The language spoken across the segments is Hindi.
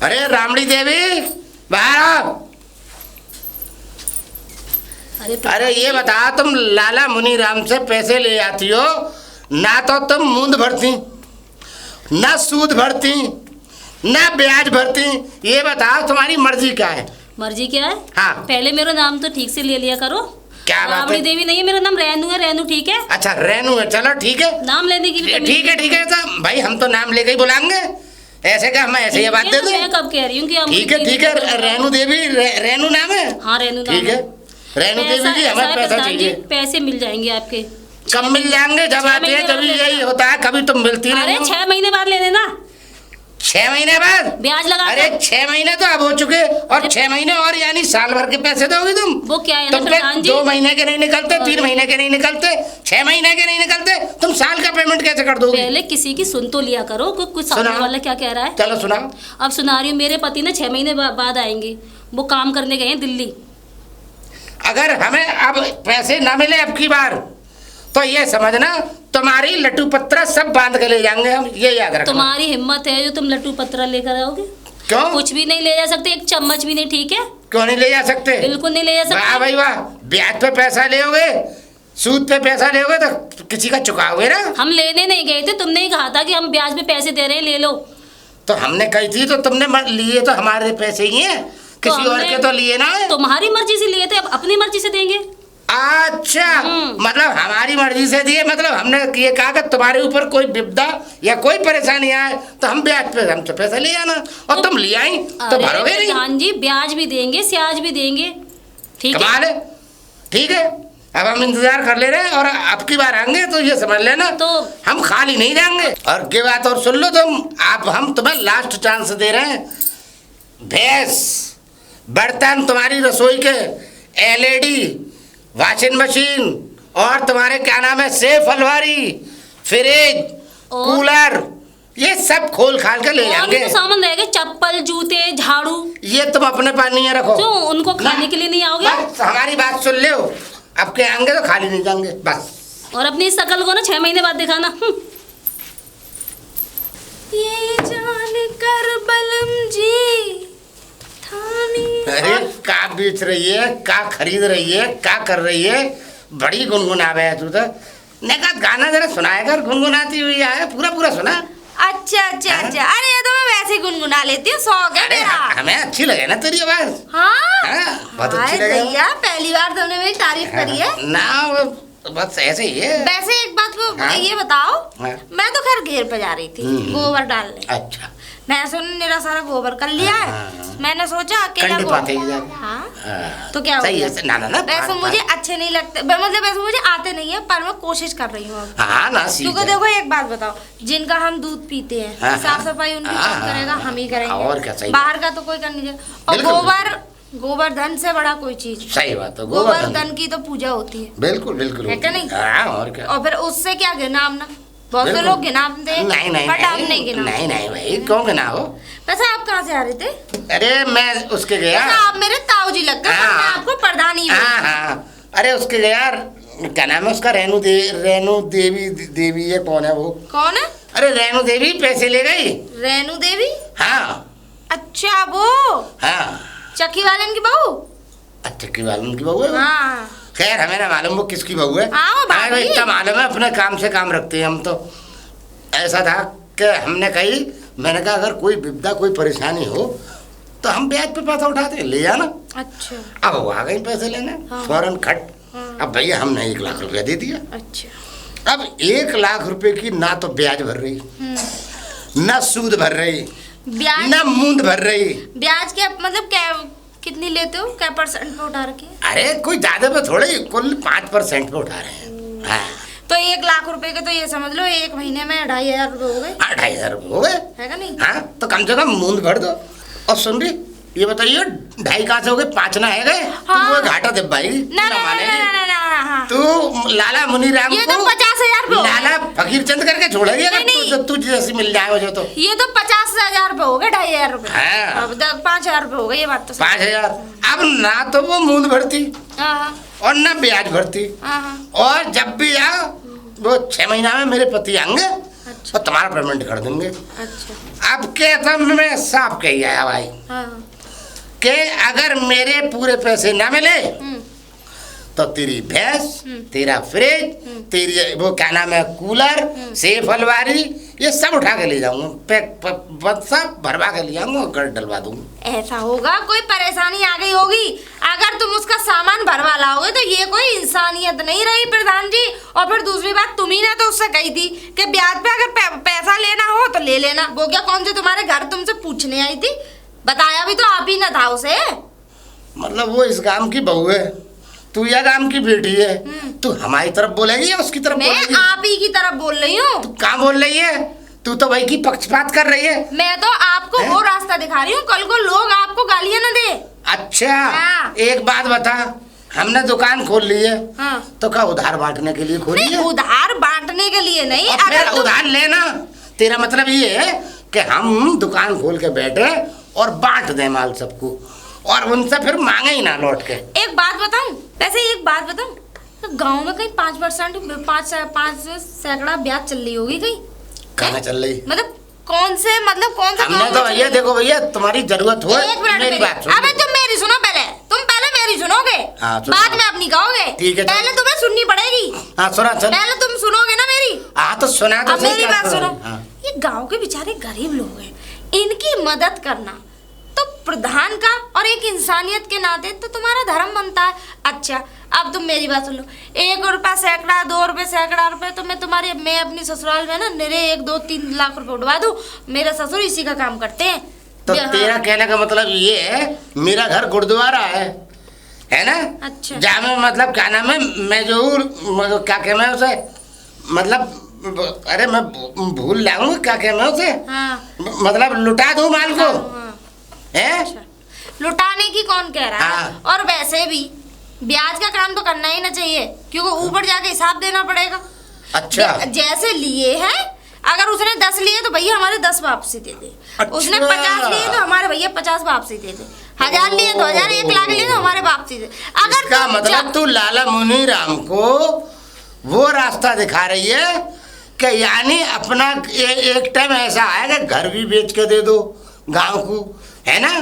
अरे रामड़ी देवी बाहर आओ। अरे ये बता, तुम लाला मुनि राम से पैसे ले आती हो ना, तो तुम मूंद भरती ना सूद भरती ना ब्याज भरती। ये बताओ तुम्हारी मर्जी क्या है? मर्जी क्या है? हाँ। पहले मेरा नाम तो ठीक से ले लिया करो। क्या बात है? राबड़ी देवी नहीं है, मेरा नाम रेनू है। रेनू ठीक है? अच्छा रेनू है, चलो ठीक है। नाम लेने की भी ठीक है तो भाई हम तो नाम लेके ही बुलाएंगे, ऐसे क्या हम ऐसे ही बात दे दें? मैं कब कह रही हूँ कि हम ठीक है रेनू देवी, रेनू नाम है? हाँ रेनू नाम ठीक है। रेनू देवी जी हमें पैसा चाहिए। पैसे मिल जाएंगे आपके। कब मिल जाएंगे? जब आते हैं तभी यही होता है, कभी तुम मिलती नहीं। अरे 6 महीने बाद ले लेना। 6 महीने बाद ब्याज लगा? अरे 6 महीने तो अब हो चुके, और 6 महीने और यानी साल भर के पैसे दोगी तुम? वो क्या है ना प्रधान जी, 2 महीने के नहीं निकलते, 3 महीने के नहीं निकलते, 6 महीने के नहीं निकलते, तुम साल का पेमेंट कैसे कर दोगे? पहले किसी की सुन तो लिया करो, कुछ सामने वाला क्या कह रहा है। चलो सुनाओ। अब सुना रही हूँ, मेरे पति ने 6 महीने बाद आएंगे। वो काम करने गए हैं दिल्ली। अगर हमें अब पैसे ना मिले अब की बार, तो ये समझना तुम्हारी लट्टू पत्रा सब बांध के ले जाएंगे हम, ये याद रखना। तुम्हारी हिम्मत है जो तुम लट्टू पत्रा लेकर आओगे? क्यों? कुछ भी नहीं ले जा सकते, एक चम्मच भी नहीं। ठीक है? क्यों नहीं ले जा सकते? बिल्कुल नहीं ले जा सकते। वाह भाई वाह, ब्याज पे पैसा लेओगे, सूद पे पैसा लेओगे तो किसी का चुकाओगे ना। हम लेने नहीं गए थे, तुमने ही कहा था कि हम ब्याज पे पैसे दे रहे हैं, ले लो। तो हमने कही थी तो तुमने लिए, तो हमारे पैसे ही हैं, किसी और के तो लिए ना है। तुम्हारी मर्जी से लिए थे, अब अपनी मर्जी से देंगे। अच्छा मतलब हमारी मर्जी से दिए, मतलब हमने ये कहा कि तुम्हारे ऊपर कोई विपदा या कोई परेशानी आए तो हम ब्याज पे हमसे पैसा ले आना, और तुम ले आई तो भरोगे नहीं। हाँ जी, ब्याज भी देंगे, ब्याज भी देंगे। ठीक है? कमाल है। ठीक है, अब हम इंतजार कर ले रहे हैं, और अब की बार आएंगे तो ये समझ लेना तो हम खाली नहीं जाएंगे। और की बात और सुन लो तुम, आप हम तुम्हें लास्ट चांस दे रहे हैं। भैंस, बर्तन, तुम्हारी रसोई के LED, वॉशिंग मशीन, और तुम्हारे क्या नाम है, सेफ अलमारी, फ्रिज, कूलर, ये सब खोल खाल के ले जाएंगे। तो सामान रहेगा, चप्पल, जूते, झाड़ू। ये तुम अपने पास नहीं रखो। क्यों? उनको खाने के लिए नहीं आओगे? बस हमारी बात सुन लो, अब के आएंगे तो खाली नहीं जाएंगे बस। और अपनी शकल को ना 6 महीने बाद दिखाना। ये जान कर बलम जी। अरे का बेच रही है, का खरीद रही है, का कर रही है? बड़ी गुनगुनावे है तू तो। ने कहा गाना जरा सुनाया कर, गुनगुनाती हुई है, पूरा पूरा सुना। अच्छा। अरे ये तो मैं वैसे ही गुनगुना लेती हूँ, शौक है मेरा। हमें अच्छी लगे ना तेरी आवाज। हाँ बहुत अच्छी लगे। भैया पहली बार तुमने मेरी तारीफ करी है ना, बस ऐसे ही है। वैसे एक बात को ये बताओ, मैं तो खैर घेर पे जा रही थी गोबर डालने। अच्छा। मैं सुन मेरा सारा गोबर कर लिया है। मैंने सोचा अकेला हाँ तो क्या सही है ना वैसे मुझे अच्छे नहीं लगते, मतलब वैसे मुझे आते नहीं है, पर मैं कोशिश कर रही हूँ। क्योंकि देखो एक बात बताओ, जिनका हम दूध पीते हैं साफ सफाई उनकी कौन करेगा? हम ही करेंगे, और क्या? बाहर का तो कोई कर नहीं देगा। और गोवर्धन से बड़ा कोई चीज। सही बात है, गोवर्धन की तो पूजा होती है। बिल्कुल बिल्कुल है क्या नहीं? और क्या? और फिर उससे क्या गिना हमने, बहुत से लोग गिनाते हैं, बट हम नहीं गिना। नहीं भाई, क्यों गिना हो? वैसे आप कहाँ से आ रहे थे? अरे मैं उसके गया। आप मेरे ताऊ जी लगते हैं, मैं आपको प्रधान ही। हाँ अरे उसके गया, क्या नाम है उसका? रेनू देवी है, कौन है वो? कौन है? अरे रेनू देवी पैसे ले गई। रेनू देवी? हाँ। अच्छा वो? हाँ। चक्की वाले की बहू? चक्की वाले की बहू है? हाँ। खैर हमें ना मालूम वो किसकी बहू है। हाँ इतना मालूम है, अपने काम से काम रखते हैं हम तो। ऐसा था कि हमने कही, मैंने कहा अगर कोई विपदा कोई परेशानी हो तो हम ब्याज पे पैसा उठाते हैं, ले जाना। अच्छा। अब वो आ गई पैसे लेने, फौरन खट। अब भैया हमने 1 लाख रुपया दे दिया। अच्छा। अब 1 लाख रुपए की ना तो ब्याज भर रही, ना सूद भर रही, ब्याज ना मूंद भर रही। ब्याज क्या मतलब, क्या कितनी लेते हो, क्या % पे उठा रखी है? अरे कोई ज्यादा पे थोड़े, कुल 5% पे उठा रहे हैं। हाँ। तो 1 लाख रुपए के तो ये समझ लो 1 महीने में 2500 रुपए हो गए। 2500 रुपए हो गए, है का नहीं? हाँ तो कम से कम मूंद भर दो। और सुन रही, ये बताइए 2.5 कहाँ से हो गए, 5 ना है गए? हाँ। तू घाटा दे भाई ना तू लाला मुनि राम ये तो 50,000 लाला फकीर चंद करके छोड़ेगी अगर तू जैसी मिल जाए मुझे तो। ये तो 50,000 रुपए हो गए, 2,500 रुपए। हाँ। अब 5,000 रुपए हो गए, ये बात तो 5,000। अब ना तो वो मूंद भरती और ना ब्याज भरती, और जब भी आओ वो 6 महीना में मेरे पति आएंगे अच्छा। और तुम्हारा पेमेंट कर देंगे। अच्छा। अब के तुम मैं साफ कही आया भाई कि अगर मेरे पूरे पैसे ना मिले तो तेरी भैंस, तेरा फ्रिज, तेरी वो क्या नाम है कूलर, सेफ अलमारी, ये सब उठा के ले जाऊंगा, सब भरवा के ले जाऊंगा, घर डलवा दूंगा। ऐसा होगा, कोई परेशानी आ गई होगी, अगर तुम उसका सामान भरवा लाओगे तो ये कोई इंसानियत नहीं रही प्रधान जी। और फिर दूसरी बात, तुम ही ने तो उससे कही थी कि ब्याज पे अगर पैसा लेना हो तो ले लेना। वो क्या कौन से तुम्हारे घर तुमसे पूछने आई थी? बताया भी तो आप ही ना था उसे। मतलब वो इस गांव की बहू है, तू या गांव की बेटी है, तू हमारी तरफ बोलेगी या उसकी तरफ बोलेगी? मैं आप ही की तरफ बोल रही हूँ। तू कहाँ बोल रही है? तू तो भाई की पक्षपात कर रही है। मैं तो आपको वो रास्ता दिखा रही हूँ, कल को लोग आपको गालियाँ न दे। अच्छा एक बात बता, हमने दुकान खोल ली है तो क्या उधार बांटने के लिए खोली है? उधार बांटने के लिए नहीं, अगर उधार लेना तेरा मतलब ये है कि हम दुकान खोल के बैठे और बांट दें माल सबको और उनसे फिर मांगे ही ना लौट के। एक बात बताऊं, वैसे एक बात बताऊं, तो गांव में कहीं 5% 5 सैकड़ा ब्याज चल रही होगी कहीं? कहाँ चल रही? मतलब कौन सा हमने तो भैया देखो भैया तुम्हारी जरूरत हो मेरी बात सुनो। अबे तुम मेरी सुनो, तुम पहले मेरी सुनोगे, बाद में अपनी कहोगे। ठीक है, पहले तुम्हें सुननी पड़ेगी। सुना चल। पहले तुम सुनोगे ना मेरी। तो सुना तो सही। मेरी बात सुनो, ये गांव के बेचारे गरीब लोग हैं, इनकी मदद करना तो प्रधान का और एक इंसानियत के नाते तो तुम्हारा धर्म बनता है। अच्छा अब तुम मेरी बात सुन लो, 1 रुपया सैकड़ा, 2 रुपये सैकड़ा रुपए तो मैं अपनी ससुराल में ना मेरे 1-2-3 लाख रुपए उड़वा दूं। मेरे ससुर इसी का काम करते हैं। तो तेरा कहने का मतलब ये है मेरा घर गुरुद्वारा है ना? अच्छा। जहाँ में मतलब क्या नाम है, मैं जो क्या कहना है उसे, मतलब अरे मैं भूल जाऊंगा क्या कहना है उसे। मतलब लुटा दूं माल को। अच्छा। लुटाने की कौन कह रहा है? और वैसे भी ब्याज का काम तो करना ही ना चाहिए, क्योंकि ऊपर जाके हिसाब देना पड़ेगा। अच्छा। जैसे लिए हैं, अगर उसने 10 लिए तो भैया हमारे 10 वापसी दे दे। अच्छा। उसने 50 लिए तो हमारे भैया 50 वापसी दे दे। 1000 लिए तो 1000, 1 लाख लिए तो हमारे वापसी दे। अगर इसका मतलब तू लाला मुनि राम को वो रास्ता दिखा रही है कि यानी अपना एक टाइम ऐसा आएगा घर भी बेच के दे दो गाँव को, है ना,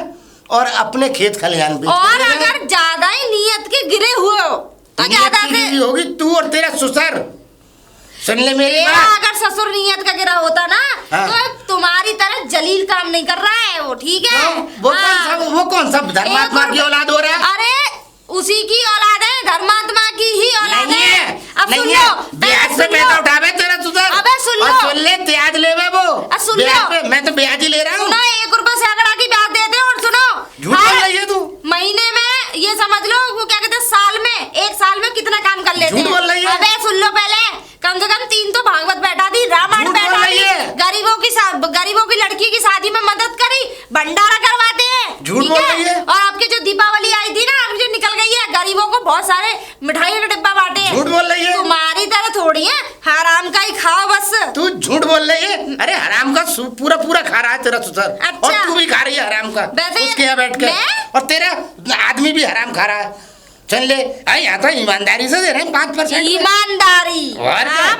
और अपने खेत खलिहान भी। और अगर ज्यादा ही नियत के गिरे हुए हो तो ज्यादा से होगी तू और तेरा ससुर। सुन ले मेरी बात, अगर ससुर नियत का गिरा होता ना तो तुम्हारी तरह जलील काम नहीं कर रहा है वो, ठीक है? वो कौन सा धर्मात्मा की औलाद हो रहा है? अरे उसी की औलाद है, धर्मात्मा की ही औलाद है। अब सुन लो, ब्याज पे पैसा उठावे तेरा ससुर। अबे सुन लो, सुन ले ब्याज लेवे वो। सुन लो, मैं तो ब्याज ही ले रहा हूँ। 1 रुपया सैकड़ा की ब्याज देते हैं। और सुनो, झूठ बोल रही है तू। महीने में ये समझ लो वो क्या कहते हैं, साल में 1 साल में कितना काम कर लेते हैं। झूठ बोल रही है। अबे सुन लो, पहले कम से कम 3 तो भागवत बैठा दी, रामायण बैठा दी, गरीबों की लड़की की शादी में मदद करी, भंडारा करवाते हैं। झूठ बोल रही है। और आपके जो दीपावली आई थी ना, अब जो निकल गई है, गरीबों को बहुत सारे मिठाइयों का डिब्बा बांटे हैं। झूठ बोल रही है। तुम्हारी तरह थोड़ी है, हराम का ही खाओ बस। तू झूठ बोल रही है। अरे हराम का पूरा खा रहा है तेरा ससुर। अच्छा। और तू भी खा रही है हराम का उसके यहाँ बैठ के, और तेरा आदमी भी हराम खा रहा है। चल ले, यहाँ तो ईमानदारी से दे रहे हैं 5%। ईमानदारी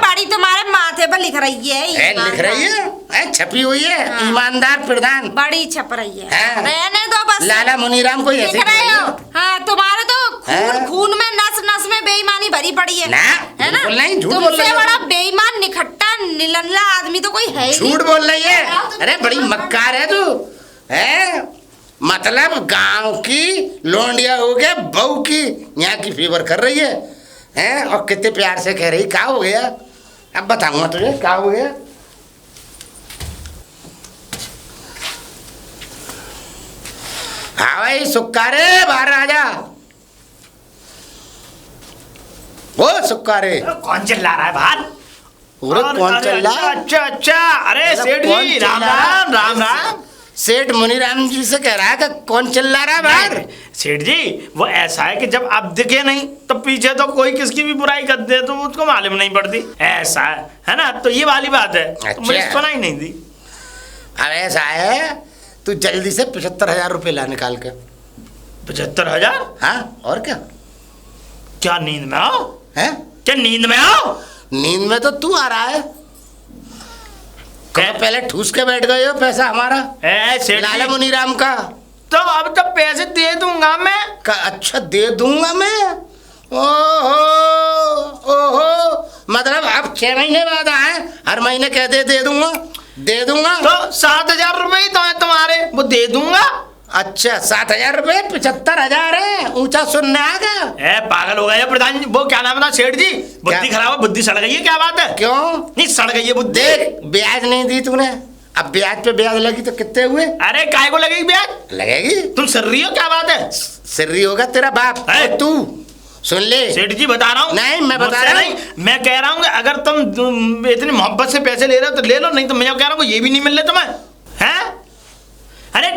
बड़ी तुम्हारे माथे पर लिख रही है। लिख रही है, छपी हुई है। हाँ। ईमानदार प्रधान बड़ी छप रही है। हाँ। रहने दो बस, लाला मुनीराम को ऐसे रहे हो। हाँ, तुम्हारे तो खून में नस में बेईमानी भरी पड़ी है ना? तुमसे बड़ा बेईमान निखट्टा निलंगला आदमी तो कोई है ही। झूठ बोल रही है। अरे बड़ी मक्कार है तू, है मतलब गांव की लोंडिया हो गया बहू की यहाँ की फेवर कर रही है, और कितने प्यार से कह रही क्या हो गया। अब बताऊंगा तुझे क्या हो गया। हाँ भाई सुक्कारे बाहर राजा, वो सुक्कारे कौन चिल्ला रहा है बाहर? कौन चिल्ला? अच्छा अरे सेठ जी राम राम राम राम। सेठ मुनीराम जी से कह रहा है कि कौन चिल्ला रहा है बाहर? सेठ जी वो ऐसा है कि जब आप दिखे नहीं तो पीछे तो कोई किसकी भी बुराई कर दे तो उसको मालूम नहीं पड़ती, ऐसा है ना? तो ये वाली बात है। अच्छा। मुझे सुनाई नहीं दी। अब ऐसा है, तू जल्दी से 75,000 रुपए ला निकाल के। 75,000? हाँ और क्या नींद में आओ? है क्या नींद में आओ? नींद में तो तू आ रहा है, पहले ठूस के बैठ गए हो पैसा हमारा लाला मुनीराम का। तो अब तो पैसे दे दूंगा मैं। अच्छा दे दूंगा मैं। ओहो ओहो, मतलब अब 6 महीने बाद आए, हर महीने कह दे दूंगा दे दूंगा। तो 7,000 रुपए तो है तुम्हारे, वो दे दूंगा। अच्छा 7,000 रुपए 75,000 है, ऊंचा सुनने आ गया। पागल हो गया प्रधान जी, वो क्या नाम था सेठ जी, बुद्धि खराब है, बुद्धि सड़ गई है, क्या बात है? क्यों नहीं सड़ गई है बुद्धि? देख ब्याज नहीं दी तूने, अब ब्याज पे ब्याज लगी तो कितने हुए? अरे काय को लगेगी ब्याज? लगेगी। तुम सर्री हो, क्या बात है? सर्री होगा तेरा बाप है तू। सुन ले सेठ जी बता रहा हूँ। नहीं मैं बता रहा हूँ, मैं कह रहा हूँ अगर तुम इतनी मोहब्बत से पैसे ले रहे हो तो ले लो, नहीं तो मैं कह रहा हूँ ये भी नहीं मिल रहे तुम्हें हैं। अरे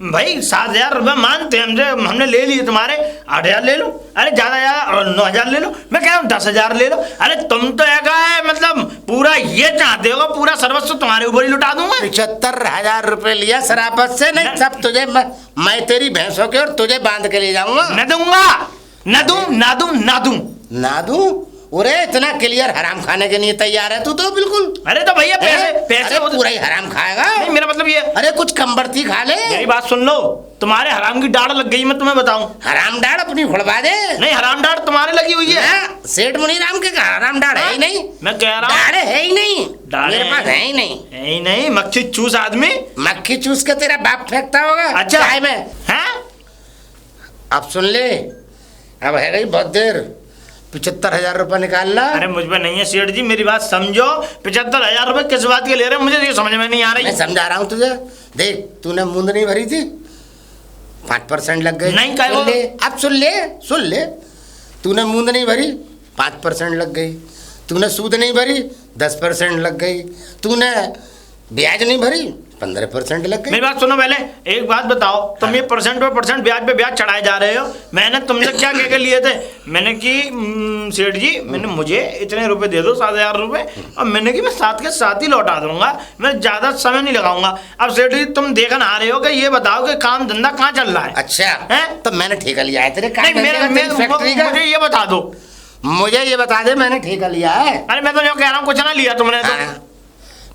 भाई 7,000 रुपये मानते हमने ले लिए तुम्हारे, 8,000 ले लो, अरे ज्यादा 9,000 ले लो, मैं कह रहा हूँ 10,000 ले लो। अरे तुम तो है मतलब पूरा ये चाहते हो, पूरा सर्वस्व तुम्हारे ऊपर ही लुटा दूंगा। 75,000 रुपए लिया शराबत से, नहीं सब तुझे मैं तेरी भैंसों के और तुझे बांध के ले जाऊंगा। न दूंगा, ना दूं। अरे इतना क्लियर हराम खाने के लिए तैयार है तू तो बिल्कुल। अरे तो भैया पैसे पूरा ही हराम खाएगा। नहीं मेरा मतलब ये, अरे कुछ कम बढ़ती खा ले। मेरी बात सुन लो, तुम्हारे हराम की डाढ़ लग गई, मैं तुम्हें बताऊं। हराम डाढ़ अपनी उड़वा दे। नहीं हराम डाढ़ तुम्हारे लगी हुई है। सेठ मुनीराम के हराम डाढ़ है ही नहीं। मैं कह रहा हूँ डाढ़ है ही नहीं, मेरे पास है ही नहीं। मक्खी चूस आदमी, मक्खी चूस के तेरा बाप फेंकता होगा। अच्छा में है। अब सुन ले, अब है गई बहुत देर, 75,000 रुपए निकालना। अरे मुझ पे नहीं है सेठ जी, मेरी बात समझो। 75,000 रुपए किस बात के ले रहे हो, मुझे ये समझ में नहीं आ रही। मैं समझा रहा हूँ तुझे। देख तूने मूंद नहीं भरी थी, 5% लग गए। नहीं अब सुन ले, तूने मूंद नहीं भरी 5% लग गई, तूने सूद नहीं भरी 10% लग गई, तूने ब्याज नहीं भरी 15% लग गई। मेरी बात सुनो, पहले एक बात बताओ, तुम ये परसेंट पे परसेंट ब्याज पे ब्याज चढ़ाए जा रहे हो। मैंने तुमसे क्या कह के लिए थे, मैंने कि सेठ जी मैंने मुझे इतने रुपए दे दो 7,000 रुपए, और मैंने कि मैं साथ के साथ ही लौटा दूंगा, मैं ज्यादा समय नहीं लगाऊंगा। अब सेठ जी तुम देखन आ रहे हो कि ये बताओ कि काम धंधा कहाँ चल रहा है? अच्छा है तो मैंने ठेका लिया है तेरे फैक्ट्री का, मुझे ये बता दो, मुझे ये बता दे मैंने ठेका लिया है। अरे मैं तो जो कह रहा हूँ कुछ ना लिया तुमने तो।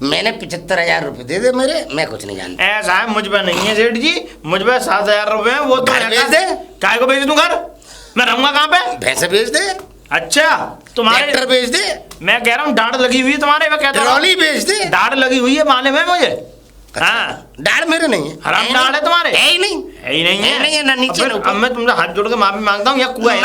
मैंने 75,000 रुपए दे दे मेरे, मैं कुछ नहीं जानता। ऐसा है मुझ पे नहीं है सेठ जी, मुझ पे 7,000 रुपए है, वो तो भेज दे। काय को भेज दूं घर? मैं रहूंगा कहाँ पे? भैंसे भेज दे। अच्छा तुम्हारे ट्रैक्टर भेज दे। मैं कह रहा हूँ डाढ़ लगी हुई है तुम्हारे, मैं कहता हूँ ट्रॉली भेज दे। डाढ़ लगी हुई है माने में मुझे। हाँ डाढ़ मेरे नहीं है, हराम डाढ़ है तुम्हारे? है ही नहीं, नहीं है ना नीचे। अब मैं तुमसे हाथ जोड़ के माफी मांगता हूँ, या कुआ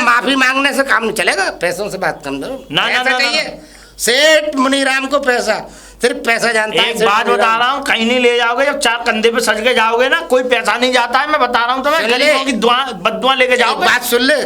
माफी मांगने से काम नहीं चलेगा, पैसों से बात कम दो। ना चाहिए सेठ मुनीराम को पैसा, सिर्फ पैसा जानता है। एक बात बता रहा हूँ, कहीं नहीं ले जाओगे, जब 4 कंधे पे सज के जाओगे ना, कोई पैसा नहीं जाता है, मैं बता रहा हूँ तुम्हें। गरीबों की बद्दुआ लेके जाओगे। बात सुन ले,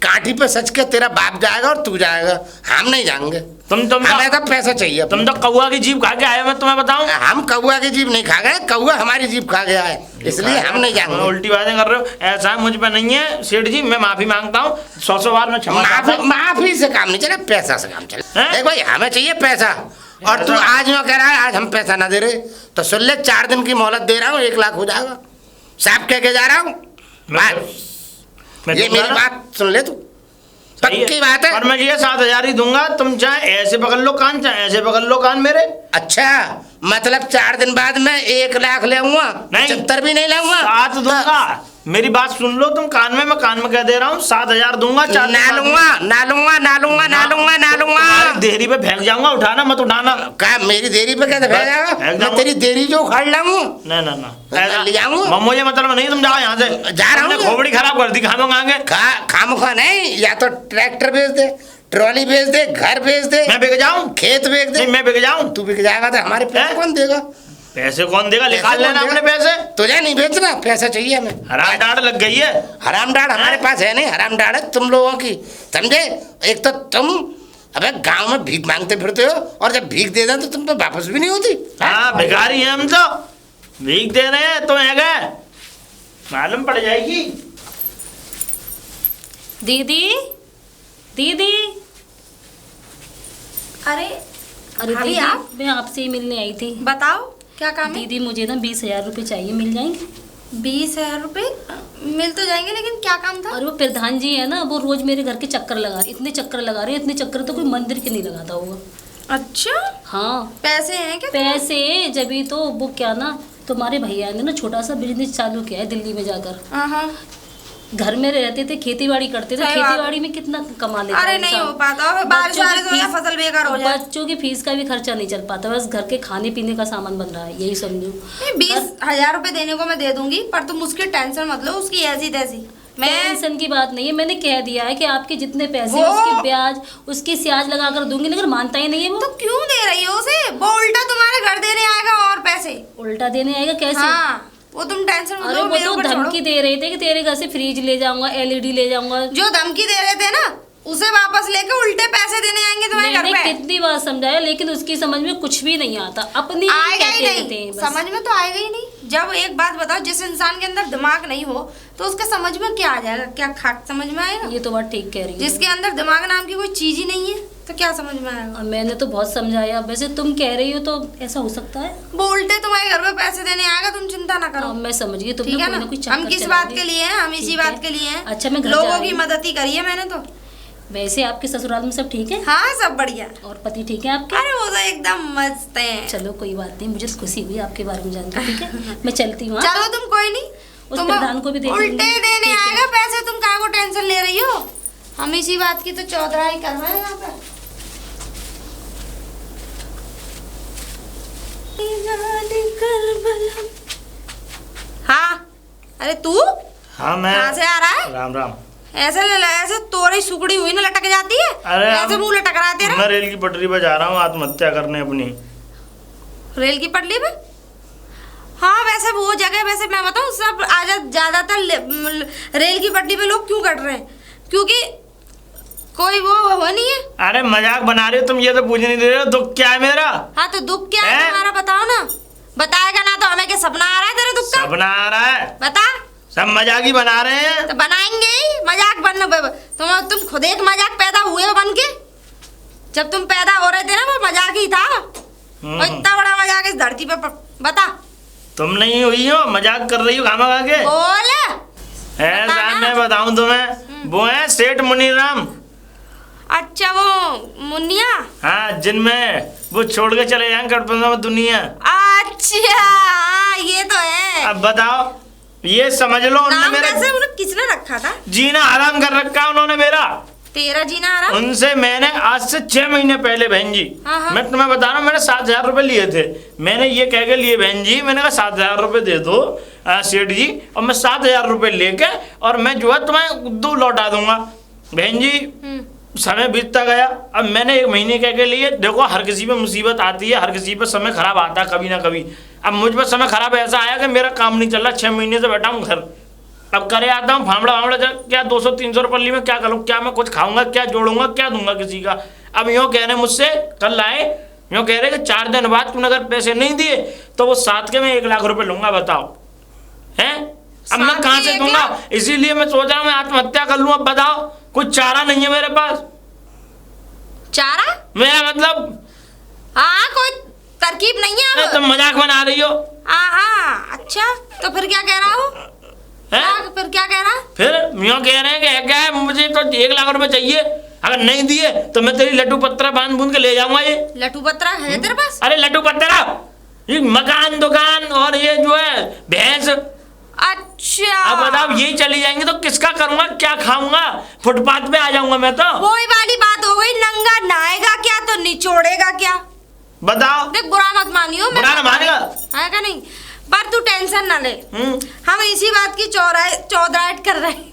काठी पे सच के तेरा बाप जाएगा और तू जाएगा, हम नहीं जाएंगे। हमें तो पैसा चाहिए। तुम तो कौआ की जीभ खा के आए, मैं तुम्हें बताऊं। हम कौआ की जीभ नहीं खा गए, कौआ हमारी जीभ खा गया है, इसलिए हम नहीं जाएंगे। उल्टी बातें कर रहे हो, ऐसा है मुझ पे नहीं है सेठ जी, मैं माफी मांगता हूँ 100 बार मैं क्षमा। माफी से काम नहीं चले, पैसा से काम चले। देख भाई हमें चाहिए पैसा, और तू आज में कह रहा है आज हम पैसा ना दे रहे, तो सुन ले 4 दिन की मोहलत दे रहा हूँ, 1 लाख हो जाएगा, साफ कह के जा रहा हूँ। ये मेरी बात सुन ले तू, पक्की बात है। और मैं ये 7,000 ही दूंगा, तुम चाहे ऐसे पकड़ लो कान, चाहे ऐसे पकड़ लो कान मेरे। अच्छा मतलब 4 दिन बाद मैं 1 लाख ले आऊंगा, 75 भी नहीं लाऊंगा, 7 दूंगा। मेरी बात सुन लो तुम कान में, मैं कान में कह दे रहा हूँ 7,000 दूंगा। ना लूंगा देरी पे फेंक जाऊंगा, उठाना मत उठाना। क्या मेरी देरी पे कैसे फेंक जाएगा? मैं तेरी देरी जो उखाड़ लाऊंगा। ना ले जाऊंगा, मुझे मतलब नहीं, तुम जाओ यहाँ से। जा रहा हूँ, खोपड़ी खराब कर दी खामोंगे। खामोखा नहीं, या तो ट्रैक्टर भेज दे, ट्रॉली भेज दे, घर भेज दे, मैं बिक जाऊं, खेत भेज दे। मैं बिक जाऊं, तू बिक जाएगा तो हमारे पैसे कौन देगा? पैसे कौन देगा? निकाल लेना अपने पैसे। तुझे नहीं बेचना, पैसा चाहिए हमें। हराम डाढ़ लग गई है। हराम डाढ़ हमारे पास है नहीं, हराम डाढ़ है तुम लोगों की, समझे? एक तो तुम अबे गांव में भीख मांगते फिरते हो, और जब भीख दे दें तो तुम तो वापस भी नहीं होती। हाँ भिखारी हैं हम, तो भीख दे रहे हैं तो है गए, मालूम पड़ जाएगी। दीदी दीदी, अरे दीदी मैं आपसे ही मिलने आई थी। बताओ क्या काम है? दीदी मुझे ना 20,000 रुपये चाहिए, मिल जाएंगे? 20,000 रुपये मिल तो जाएंगे, लेकिन क्या काम था? और वो प्रधान जी है ना, वो रोज मेरे घर के चक्कर लगा रहे, इतने चक्कर लगा रहे हैं, इतने चक्कर तो कोई मंदिर के नहीं लगाता होगा। अच्छा हाँ पैसे हैं क्या? पैसे जब तो वो क्या ना, तुम्हारे भैया ने ना छोटा सा बिजनेस चालू किया है दिल्ली में जाकर। हाँ घर में रहते थे, खेती बाड़ी करते थे, खेती बाड़ी में कितना कमा लेते। अरे नहीं हो पाता, बारिश आ रही तो फसल बेकार हो जाए, बच्चों की फीस का भी खर्चा नहीं चल पाता, बस घर के खाने पीने का सामान बन रहा है, यही समझो। 20,000 रुपए देने को मैं दे दूंगी, पर तुम उसकी टेंशन मत लो, उसकी ऐसी तैसी। टेंशन की बात नहीं है, मैंने कह दिया है कि आपके जितने पैसे उसकी ब्याज उसकी स्याज लगा कर दूंगी, लेकिन मानता ही नहीं है वो। तो क्यों दे रही हो उसे? वो उल्टा तुम्हारे घर देने आएगा और पैसे। उल्टा देने आएगा कैसे? हाँ, वो तुम टेंशन मत लो, वो तो धमकी दे रहे थे कि तेरे घर से फ्रिज ले जाऊंगा, LED ले जाऊंगा। जो धमकी दे रहे थे ना, उसे वापस लेके उल्टे पैसे देने आएंगे तुम्हारे घर पे। मैंने कितनी बार समझाया, लेकिन उसकी समझ में कुछ भी नहीं आता, अपनी आएगा ही नहीं, समझ में तो आएगा ही नहीं। जब एक बात बताओ, जिस इंसान के अंदर दिमाग नहीं हो तो उसके समझ में क्या आ जाएगा? क्या खाक समझ में आएगा? ये तो बात ठीक कह रही है। जिसके अंदर दिमाग नाम की कोई चीज ही नहीं है तो क्या समझ में आएगा? मैंने तो बहुत समझाया, वैसे तुम कह रही हो तो ऐसा हो सकता है। वो उल्टे तुम्हारे घर में पैसे देने आएगा, तुम चिंता ना करो। मैं समझ गई, ठीक है ना? हम किस बात के लिए हैं? हम इसी बात के लिए हैं। अच्छा, मैं लोगों की मदद ही करी है मैंने तो। वैसे आपके ससुराल में सब ठीक है? हाँ, सब बढ़िया। और पति ठीक है आपके? अरे वो तो एकदम मस्त है। चलो कोई बात नहीं, मुझे खुशी हुई आपके बारे में जानकर। ठीक है, मैं चलती हूँ। चलो तुम, कोई नहीं, उस प्रधान को भी दे उल्टे देने आएगा पैसे, तुम काहे को टेंशन ले रही हो? हम इसी बात की तो चौधराई करवाए यहाँ पे। हाँ, अरे तू? हाँ, मैं कहाँ से आ रहा है? राम राम। ऐसे ऐसे तोरी सुकड़ी हुई ना लटक जाती है। अरे ऐसे मुंह लटक रहा है तेरा। मैं रेल की पटरी पे जा रहा हूँ आत्महत्या करने अपनी। रेल की पटरी पे? हाँ, वैसे वो जगह, वैसे मैं बताऊँ, सब ज्यादातर रेल की पटरी पे लोग क्यों कट रहे हैं? क्योंकि कोई वो हो नहीं है। अरे मजाक बना रहे हो तुम, ये तो पूछ नहीं दे रहे हो। दुख क्या है मेरा? हाँ, तो दुख क्या है तुम्हारा? बताओ ना। बताएगा ना तो हमें क्या सपना आ रहा है तेरे दुख का? सपना आ रहा है? बता। सब मजाक ही बना रहे हैं। तो बनाएंगे ही मजाक तुम खुद एक मजाक पैदा हुए हो बन के। जब तुम पैदा हो रहे थे ना, वो मजाक ही था। और इतना बड़ा मजाक इस धरती पे बता। तुम नहीं हुई हो, मजाक कर रही हो खामा के। बोल। ऐसा मैं बताऊं तुम्हें, वो है सेठ मुनीराम। अच्छा, वो मुनिया? हाँ, जिनमें वो छोड़ के चले जाएंगे कटपंजा दुनिया। अच्छा, हाँ, ये तो है। अब बताओ, ये समझ लो उन्होंने किसने रखा था? जीना हराम कर रखा उन्होंने मेरा। तेरा जीना हराम? उनसे मैंने आज से 6 महीने पहले बहन जी, मैं तुम्हें बता रहा हूँ, मैंने 7,000 रुपए लिए थे। मैंने ये कह के लिए बहन जी, मैंने कहा 7,000 रुपए दे दो सेठ जी, और मैं 7,000 रुपए लेके और मैं जो है तुम्हें 2 लौटा दूंगा। बहन जी, समय बीतता गया। अब मैंने 1 महीने कह के लिए, देखो हर किसी पे मुसीबत आती है, हर किसी पे समय खराब आता है कभी ना कभी। अब मुझ पर समय खराब ऐसा आया कि मेरा काम नहीं चल रहा, 6 महीने से बैठा हूँ घर। अब करे आता हूँ फामड़ा क्या 200-300 रुपये ली में क्या करूँ? क्या मैं कुछ खाऊंगा? क्या जोड़ूंगा? क्या दूंगा किसी का? अब यूँ कह रहे मुझसे, कल आए यूँ कह रहे कि 4 दिन बाद तुमने अगर पैसे नहीं दिए तो वो 7 के मैं 1 लाख रुपए लूंगा। बताओ हैं? अब मैं कहाँ से दूंगा? इसीलिए मैं सोच रहा हूँ मैं आत्महत्या कर लूँ। अब बताओ, कुछ चारा नहीं है मेरे पास। चारा? मेरा मतलब, हाँ, कोई तरकीब नहीं है। तुम मजाक बना रही हो। हाँ, अच्छा, तो फिर क्या कह रहा हो? फिर क्या कह रहा? फिर यूँ कह रहे हैं कि क्या है, मुझे तो 1 लाख रुपए चाहिए, अगर नहीं दिए तो मैं तेरी लड्डू पत्रा बांध बूंद के ले जाऊंगा। ये लड्डू पत्रा है तेरे पास? अरे लड्डू पत्रा, ये मकान दुकान और ये जो है भैंस। अच्छा, अब बताओ, यही चली जाएंगे तो किसका करूंगा? क्या खाऊंगा? फुटपाथ पे आ जाऊंगा मैं तो। वही वाली बात हो गई, नंगा नहाएगा क्या तो निचोड़ेगा क्या? बताओ। देख, बुरा मत मानियो, बुरा ना मानेगा है का नहीं? पर तू टेंशन ना ले, हम इसी बात की चौधराहट कर रहे हैं।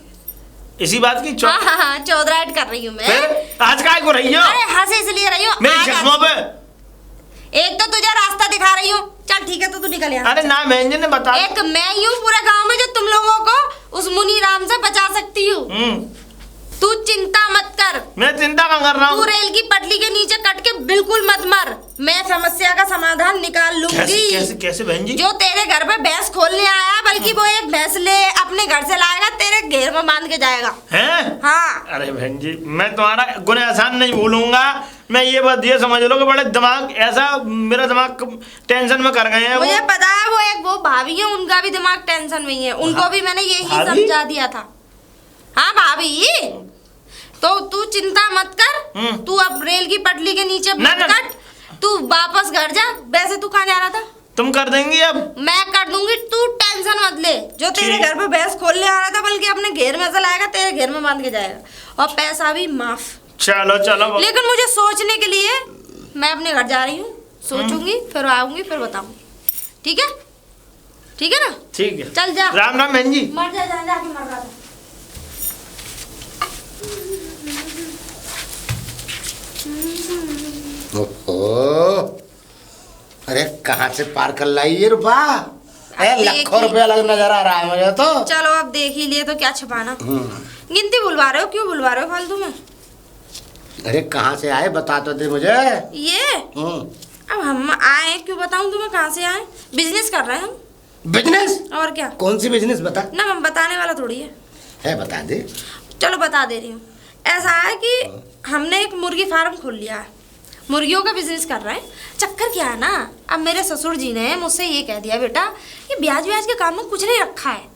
इसी बात की चौधराहट कर रही हूँ मैं। फिर आज काय को रही हो? अरे हंस इसलिए रही हूँ मेरी चश्मों पे। एक तो तुझे रास्ता दिखा रही हूँ, चल ठीक है, तो तू निकल यहाँ। अरे ना, बहन जी ने बताया। एक मैं ही हूँ पूरे गांव में जो तुम लोगों को उस मुनीराम से बचा सकती हूँ। तू चिंता मत कर। मैं चिंता कहाँ कर रहा हूँ? तू रेल की पटरी के नीचे कट के बिल्कुल मत मर, मैं समस्या का समाधान निकाल लूंगी। कैसे बहन जी? जो तेरे घर पे भैंस खोलने आया, बल्कि वो एक भैंस ले अपने घर से लाएगा, तेरे घेर में बांध के जाएगा। हैं? हाँ। अरे बहन जी, मैं तुम्हारा गुनाह आसान नहीं भूलूंगा। मैं ये बात ये समझ लो कि बड़े दिमाग ऐसा, मेरा दिमाग टेंशन में कर गए हैं। मुझे पता है, वो एक वो भाभी है, उनका भी दिमाग टेंशन में ही है। उनको भी मैंने यही समझा दिया था। हाँ भाभी, तो तू चिंता मत कर, तू अब रेल की पटरी के नीचे मत कट तू वापस घर जा। वैसे तू कहाँ जा रहा था? तुम कर देंगी अब? मैं कर दूंगी, तू टेंशन मत ले। जो तेरे घर पे भैंस खोलने आ रहा था, बल्कि अपने घेर में से लाएगा, तेरे घेर में बांध के जाएगा, और पैसा भी माफ। चलो चलो। लेकिन मुझे सोचने के लिए, मैं अपने घर जा रही हूँ, सोचूंगी, फिर आऊंगी, फिर बताऊंगी। ठीक है? ठीक है ना? ठीक है, चल जा। राम राम बहन जी। मर जा, जाके मर रहा था। ओहो, अरे कहाँ से पार कर लाई ये रुपया? लाखों रुपया लग नजर आ रहा है मुझे तो। चलो अब देख ही लिए तो क्या छुपाना। गिनती बुलवा रहे हो? क्यों बुलवा रहे हो फालतू में? अरे कहाँ से आए बता तो दे मुझे। ये अब हम आए, क्यों बताऊं तुम्हें कहाँ से आए? बिजनेस कर रहे हैं हम। बिजनेस? और क्या? कौन सी बिजनेस बता? ना हम बताने वाला थोड़ी है बता दे। चलो बता दे रही हूँ। ऐसा है कि हमने एक मुर्गी फार्म खोल लिया है, मुर्गियों का बिजनेस कर रहे हैं। चक्कर क्या है ना, अब मेरे ससुर जी ने मुझसे ये कह दिया, बेटा ये ब्याज व्याज के काम में कुछ नहीं रखा है,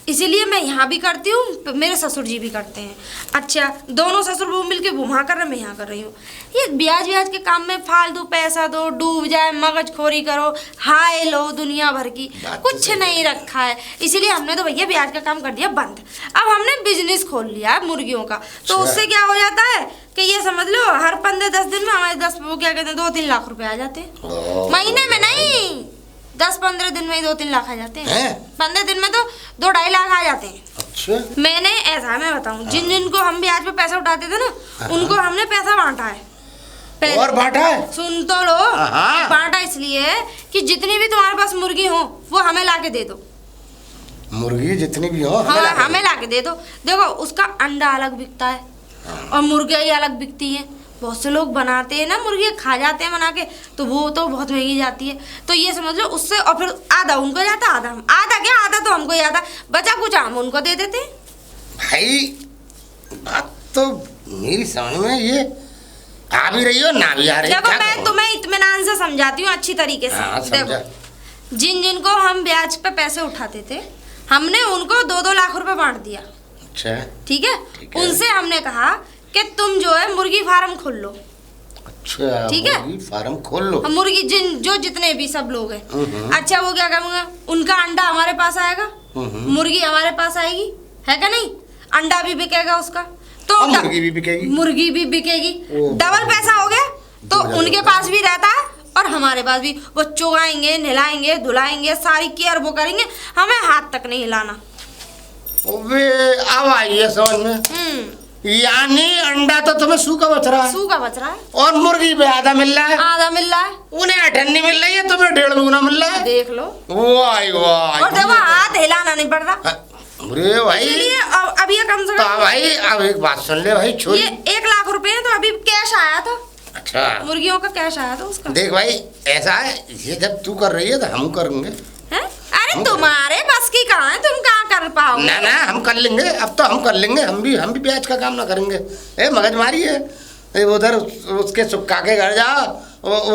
इसीलिए मैं यहाँ भी करती हूँ, मेरे ससुर जी भी करते हैं। अच्छा, दोनों ससुर बहू मिलके वहाँ कर रहे हैं, मैं यहाँ कर रही हूँ। ये ब्याज व्याज के काम में फालतू पैसा दो, डूब जाए, मगजखोरी करो, हाय लो दुनिया भर की, कुछ नहीं रखा है। इसीलिए हमने तो भैया ब्याज का काम कर दिया बंद। अब हमने बिजनेस खोल लिया है मुर्गियों का। तो उससे क्या हो जाता है कि ये समझ लो, हर 15-10 दिन में हमारे 10 वो क्या कहते हैं 2-3 लाख रुपए आ जाते हैं। महीने में नहीं, 10-15 दिन में ही 2-3 लाख आ जाते हैं। 15 दिन में तो 2-2.5 लाख आ जाते हैं। अच्छा। मैंने ऐसा, मैं बताऊं, जिन जिनको हम ब्याज पे पैसा उठाते थे ना, उनको हमने पैसा बांटा है। और बांटा है? सुन तो लो। बांटा इसलिए कि जितनी भी तुम्हारे पास मुर्गी हो वो हमें लाके दे दो। मुर्गी जितनी भी हो हमें लाके दे दो। देखो उसका अंडा अलग बिकता है और मुर्गियाँ ही अलग बिकती हैं। बहुत से लोग बनाते हैं ना, मुर्गी खा जाते हैं बना के, तो वो तो बहुत महंगी जाती है। तो ये समझ लो उससे, और फिर आधा उनको जाता, आधा तो हमको जाता, बचा कुछ हम उनको दे देते हैं। भाई बात तो मेरी समझ में ये आ भी रही हो ना भी आ रही। देखो मैं तुम्हें इत्मीनान से समझाती हूँ अच्छी तरीके से। देखो जिनको हम ब्याज पे पैसे उठाते थे, हमने उनको 2-2 लाख रुपए बांट दिया। अच्छा, ठीक है? उनसे हमने कहा कि तुम जो है मुर्गी फार्म खोल लो। अच्छा, ठीक है, मुर्गी फार्म खोल लो। मुर्गी जितने भी सब लोग हैं। अच्छा, वो क्या करूँगा, उनका अंडा हमारे पास आएगा, मुर्गी हमारे पास आएगी, है क्या नहीं? अंडा भी बिकेगा उसका, तो मुर्गी भी बिकेगी, डबल पैसा हो गया। तो उनके पास भी रहता है और हमारे पास भी। वो चुगाएंगे, नहलाएंगे, धुलाएंगे, सारी केयर वो करेंगे, हमें हाथ तक नहीं हिलाना। अब आइए समझ में। यानी अंडा तो तुम्हें सूखा बच रहा है, और मुर्गी पे आधा मिल रहा है, उन्हें 8 मिल रही है, तुम्हें 1.5 गुना मिल रहा है। देख लो। वाह। और देखो हाथ हिलाना नहीं पड़ रहा। अरे भाई, इसलिए अब ये कम से कम भाई अब एक बात सुन ले भाई, छोड़। ये 1 लाख रुपए है, तो अभी कैश आया था। अच्छा, मुर्गियों का कैश आया था उसका। देख भाई, ऐसा है, ये जब तू कर रही है तो हम करेंगे। अरे तुम्हारे बस की कहाँ है, तुम कहाँ कर पाओगे? ना हम कर लेंगे, अब तो हम कर लेंगे। हम भी ब्याज का काम ना करेंगे। मगजमारी है। उधर उसके सुक्का के घर जाओ,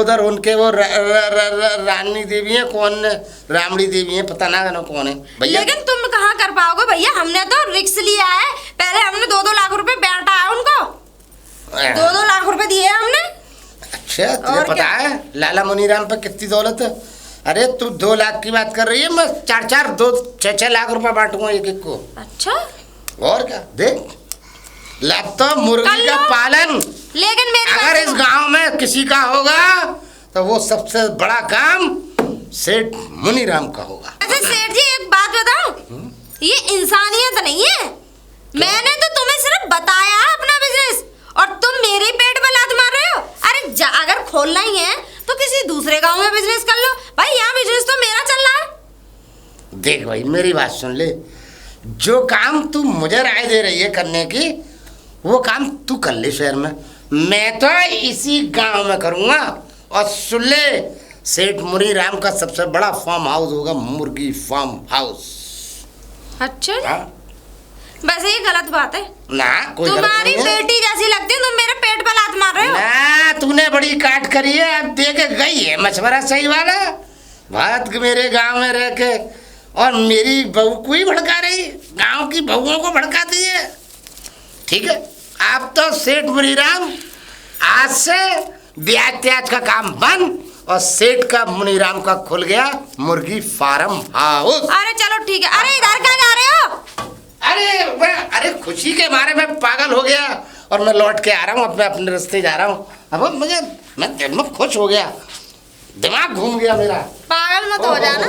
उधर उनके वो रानी देवी है, कौन रामड़ी देवी है, पता ना कौन है भैया। लेकिन तुम कहाँ कर पाओगे भैया, हमने तो रिक्स लिया है। पहले हमने 2-2 लाख रुपए बांटा है उनको, 2-2 लाख रुपए दिए हमने। अच्छा, तुझे पता है लाला मुनीराम पे कितनी दौलत है? अरे तू 2 लाख की बात कर रही है, मैं 4-4, 2-6 लाख रुपए बांटूंगा एक को। अच्छा, और क्या? देख, लैपटॉप मुर्गी का पालन, लेकिन अगर इस गांव में किसी का होगा तो वो सबसे बड़ा काम सेठ मुनीराम का होगा। अच्छा सेठ जी, एक बात बताऊं, ये इंसानियत नहीं है। मैंने तो तुम्हें सिर्फ बताया अपना बिजनेस, और तुम मेरे पेट में लात मार रहे हो। अरे अगर खोलना ही है तो किसी दूसरे गांव में बिजनेस कर लो भाई, यहाँ बिजनेस तो मेरा चल रहा है। देख भाई, मेरी बात सुन ले, जो काम तू मुझे राय दे रही है करने की, वो काम तू कर ले शहर में, मैं तो इसी गांव में करूंगा। और सुन ले, सेठ मुनीराम का सबसे बड़ा फार्म हाउस होगा, मुर्गी फार्म हाउस। अच्छा, वैसे ये गलत बात है ना, कोई तुम्हारी बेटी जैसी लगती है, तुम मेरे पेट पर लात मार रहे हो ना। तूने बड़ी काट करी है, अब दे के गई है मशवरा सही वाला। भारत के मेरे गांव में रह के और मेरी बहू को ही भड़का रही, गांव की बहुओं को भड़काती है। ठीक है, आप तो सेठ मुनीराम आज से ब्याज त्याज का काम बंद और सेठ का मुनीराम का खुल गया मुर्गी फार्म हाउस। अरे चलो ठीक है। अरे इधर कहाँ जा रहे हो? अरे खुशी के मारे मैं पागल हो गया और मैं लौट के आ रहा हूँ, अब मैं अपने रास्ते जा रहा हूँ। अब मैं खुश हो गया, दिमाग घूम गया मेरा। पागल मत हो जाना।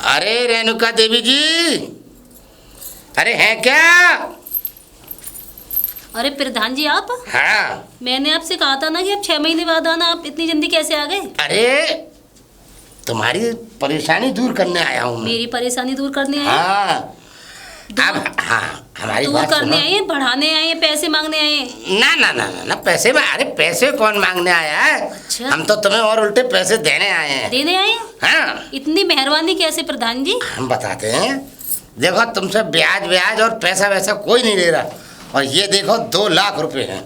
अरे रेणुका देवी जी, अरे हैं क्या? अरे प्रधान जी आप? हाँ, मैंने आपसे कहा था ना कि आप 6 महीने बाद आना, आप इतनी जल्दी कैसे आ गए? अरे तुम्हारी परेशानी दूर करने आया हूँ मैं। मेरी परेशानी दूर करने आए? हाँ, अब हाँ हमारी दूर बात करने सुनो। आए, बढ़ाने आए, पैसे मांगने आए? ना ना ना ना, ना पैसे में, अरे पैसे कौन मांगने आया है? अच्छा। हम तो तुम्हें और उल्टे पैसे देने आए हैं। देने आए? हाँ, इतनी मेहरबानी कैसे प्रधान जी? हम बताते हैं। देखो तुमसे ब्याज ब्याज और पैसा वैसा कोई नहीं ले रहा, और ये देखो 2 लाख रुपए हैं,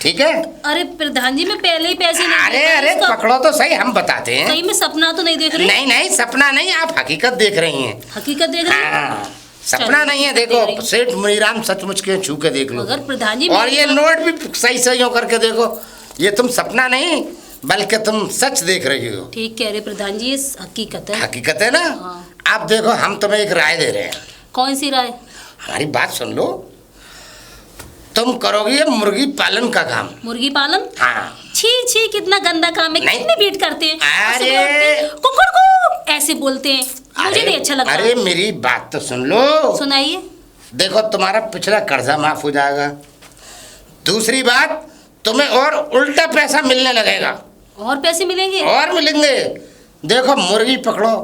ठीक है? अरे प्रधान जी मैं पहले ही पैसे नहीं अरे अरे पकड़ो तो सही, हम बताते हैं। कहीं मैं सपना तो नहीं देख रही? नहीं नहीं, सपना नहीं, आप हकीकत देख रही हैं। हकीकत देख रही हैं? हाँ, सपना नहीं है। देखो सेठ मुनीराम सचमुच के छू के देख लो। अगर प्रधान जी और ये नोट भी सही सही हो करके देखो, ये तुम सपना नहीं बल्कि तुम सच देख रही हो। ठीक कह रहे प्रधान जी, ये हकीकत है। हकीकत है ना? हाँ। आप देखो हम तुम्हें एक राय दे रहे हैं। कौन सी राय? हमारी बात सुन लो, तुम करोगे ये मुर्गी पालन का काम। मुर्गी पालन? हाँ। छी छी, कितना गंदा काम है। कितने बीट करते हैं, अरे कुकुर ऐसे बोलते हैं, मुझे नहीं अच्छा लगता। अरे मेरी बात तो सुन लो। सुनाइए। देखो तुम्हारा पिछला कर्जा माफ हो जाएगा, दूसरी बात तुम्हें और उल्टा पैसा मिलने लगेगा। और पैसे मिलेंगे? और मिलेंगे। देखो मुर्गी पकड़ो,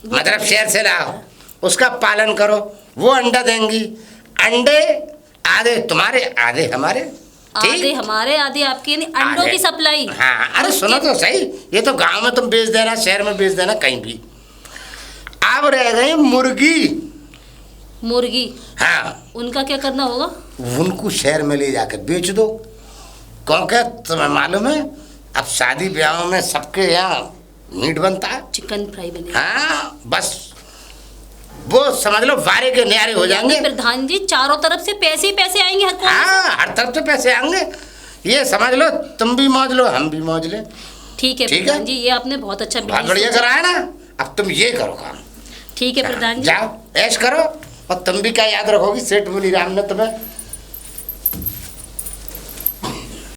मतलब शहर से लाओ, उसका पालन करो, वो अंडा देंगी, अंडे आधे तुम्हारे आधे हमारे। आधे हमारे आधे आपके, अंडों की सप्लाई। हाँ, अरे सुनो तो सही, ये तो गांव में तुम बेच देना, शहर में बेच देना, कहीं भी। अब रह गई मुर्गी। मुर्गी? हाँ, उनका क्या करना होगा? उनको शहर में ले जाकर बेच दो, क्योंकि तुम्हें मालूम है अब शादी ब्याह में सबके यहाँ मीट बनता है, चिकन फ्राई बनेगा। हाँ, बस वो समझ लो वारे के न्यारे हो जाएंगे। प्रधान जी चारों तरफ से पैसे ही पैसे आएंगे हर कोने से। हाँ, हर तरफ से पैसे आएंगे, ये समझ लो, तुम भी मौज लो हम भी मौज ले। ठीक है प्रधान जी, ये आपने बहुत अच्छा बहुत बढ़िया कराया ना। अब तुम ये करो काम। ठीक है प्रधान जी, जाओ ऐश करो, और तुम भी क्या याद रखोगी, सेठ मुनीराम ने तुम्हें